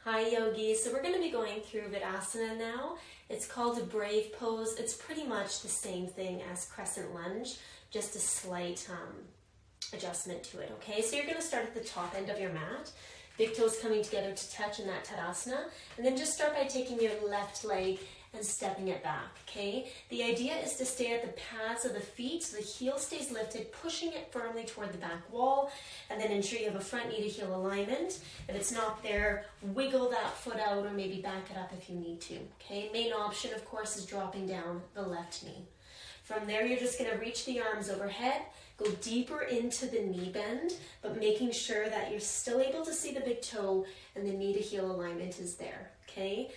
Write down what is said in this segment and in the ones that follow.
Hi yogis, so we're going to be going through Vidasana now. It's called a brave pose. It's pretty much the same thing as Crescent Lunge, just a slight adjustment to it, okay? So you're going to start at the top end of your mat, big toes coming together to touch in that Tadasana, and then just start by taking your left leg and stepping it back, okay? The idea is to stay at the pads of the feet so the heel stays lifted, pushing it firmly toward the back wall, and then ensure you have a front knee to heel alignment. If it's not there, wiggle that foot out or maybe back it up if you need to, okay? Main option, of course, is dropping down the left knee. From there, you're just gonna reach the arms overhead, go deeper into the knee bend, but making sure that you're still able to see the big toe and the knee to heel alignment is there, okay?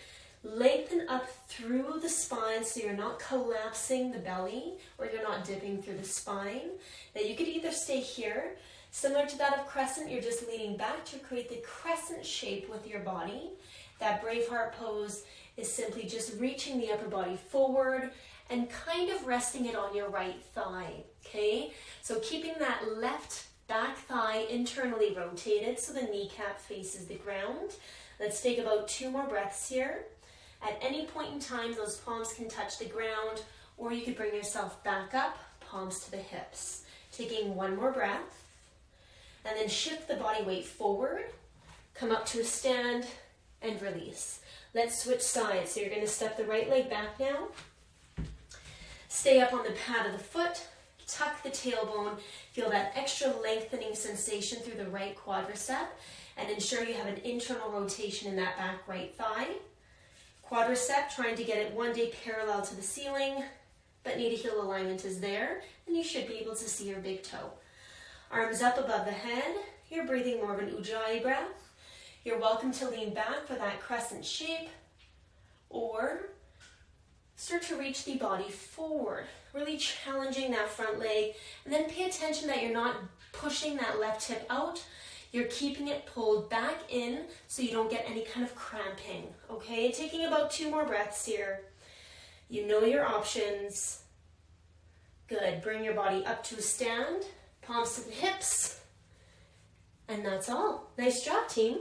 Lengthen up through the spine so you're not collapsing the belly or you're not dipping through the spine. Now you could either stay here, similar to that of Crescent, you're just leaning back to create the crescent shape with your body. That Braveheart pose is simply just reaching the upper body forward and kind of resting it on your right thigh, okay? So keeping that left back thigh internally rotated so the kneecap faces the ground. Let's take about 2 more breaths here. At any point in time, those palms can touch the ground, or you could bring yourself back up, palms to the hips. Taking 1 more breath, and then shift the body weight forward, come up to a stand, and release. Let's switch sides. So you're going to step the right leg back now. Stay up on the pad of the foot, tuck the tailbone, feel that extra lengthening sensation through the right quadricep, and ensure you have an internal rotation in that back right thigh. Quadricep, trying to get it one day parallel to the ceiling, but knee to heel alignment is there, and you should be able to see your big toe. Arms up above the head, you're breathing more of an Ujjayi breath. You're welcome to lean back for that crescent shape, or start to reach the body forward, really challenging that front leg, and then pay attention that you're not pushing that left hip out. You're keeping it pulled back in so you don't get any kind of cramping, okay? Taking about 2 more breaths here. You know your options. Good. Bring your body up to a stand, palms to the hips, and that's all. Nice job, team.